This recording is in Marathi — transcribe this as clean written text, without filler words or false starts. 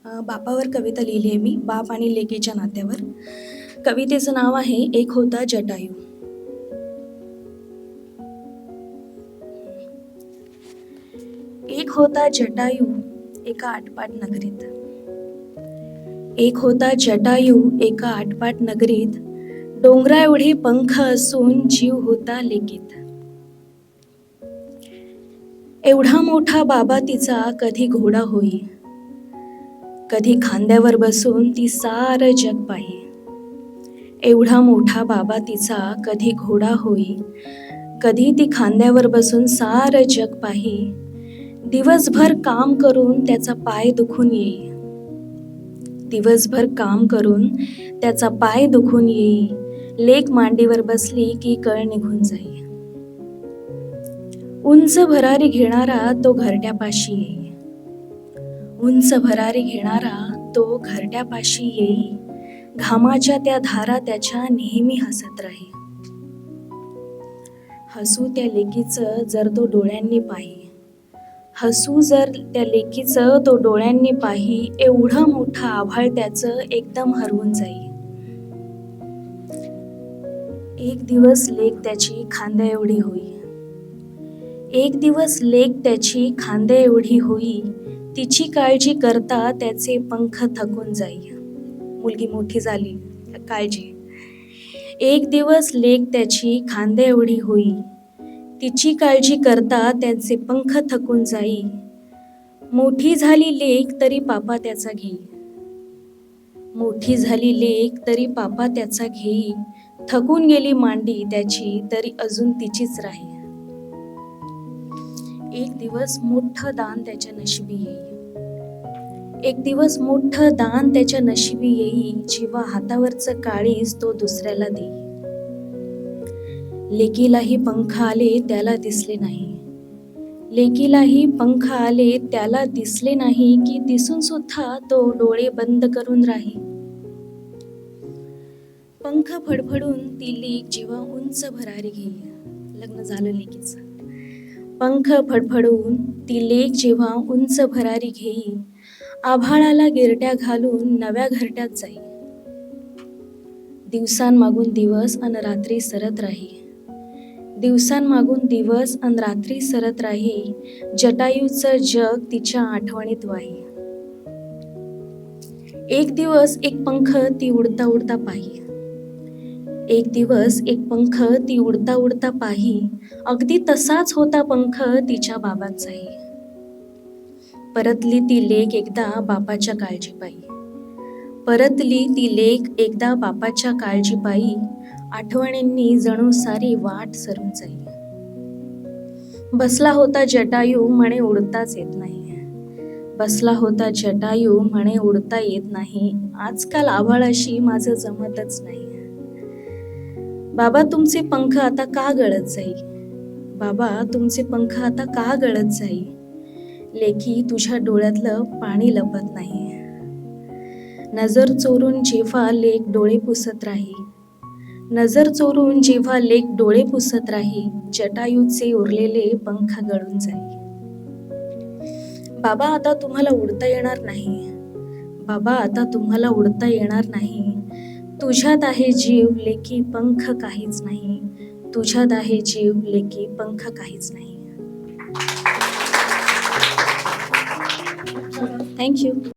बापावर कविता लिहिली आहे मी, बाप आणि लेकीच्या नात्यावर. कवितेचं नाव आहे एक होता जटायू. एक होता जटायू एका आटपाट नगरीत. एक होता जटायू एका आटपाट नगरीत. डोंगरा एवढे पंख असून जीव होता लेकीत. एवढा मोठा बाबा तिचा कधी घोडा होई, कधी खांद्यावर बसून ती सारं जग पाही. एवढा मोठा बाबा तिचा कधी घोडा होई, कधी ती खांद्यावर बसून सारं जग पाही. दिवसभर काम करून त्याचा पाय दुखून येई, दिवसभर काम करून त्याचा पाय दुखून येई. लेक मांडीवर बसली की कळ निघून जाई. उंच भरारी घेणारा तो घरट्यापाशी येई, उंच भरारी घेणारा तो घरट्यापाशी येई. घामाच्या त्या धारा त्याच्या नेहमी हसत राही. हसू त्या लेकीचं जर तो डोळ्यांनी पाही, हसू जर त्या लेकीचं तो डोळ्यांनी पाही. एवढं मोठं आभाळ त्याचं एकदम हरवून जाई. एक दिवस लेक त्याची खांद्या एवढी होई, एक दिवस लेक त्याची खांद्या एवढी होई. तिची काळजी करता त्याचे पंख थकून जाई. मुलगी मोठी झाली, काळजी. एक दिवस लेक त्याची खांद्या एवढी होई, तिची काळजी करता त्याचे पंख थकून जाई. मोठी झाली लेक तरी पापा त्याचा घेई, मोठी झाली लेक तरी पापा त्याचा घेई. थकून गेली मांडी त्याची तरी अजून तिचीच राही. एक दिवस मोठं दान त्याच्या नशिबी येई, एक दिवस मोठं दान त्याच्या नशिबी येई. जेव्हा हातावरचं काळीज तो दुसऱ्याला देई. लेकीलाही पंख आले त्याला दिसले नाही, लेकीलाही पंख आले त्याला दिसले नाही. की दिसून सुद्धा तो डोळे बंद करून राही. पंख फडफडून ती लेक जेव्हा उंच भरारी घेई, लग्न झालं लेकीचं. पंख फडफडून ती लेक जेव्हा उंच भरारी घेई. आभाळाला गिरट्या घालून नव्या घरट्यात जाई. दिवसांमागून दिवस अन रात्री सरत राही, दिवसांमागून दिवस अन रात्री सरत राही. जटायूचं जग तिच्या आठवणीत वाही. एक दिवस एक पंख ती उडता उडता पाही, एक दिवस एक पंख ती उडता उडता पाही. अगदी तसाच होता पंख तिच्या बाबांचाही. परतली ती लेक एकदा बापाच्या काळजीपायी, परतली ती लेक एकदा बापाच्या काळजीपायी. आठवणींनी जणू सारी वाट सरून जाई. बसला होता जटायू म्हणे उडताच येत नाही, बसला होता जटायू म्हणे उडता येत नाही. आजकाल आभाळाशी माझं जमतच नाही. बाबा तुमचे पंख आता का गळत जाई, बाबा तुमचे पंख आता का गळत जाई. लेकी तुझ्या डोळ्यातलं पाणी लपत नाही. नजर चोरून जेव्हा लेक डोळे पुसत राही, नजर चोरून जेव्हा लेक डोळे पुसत राही. जटायूचे उरलेले पंख गळून जाई. बाबा आता तुम्हाला उडता येणार नाही, बाबा आता तुम्हाला उडता येणार नाही. तुझ्यात आहे जीव लेकी पंख काहीच नाही, तुझ्यात आहे जीव लेकी पंख काहीच नाही. थँक्यू.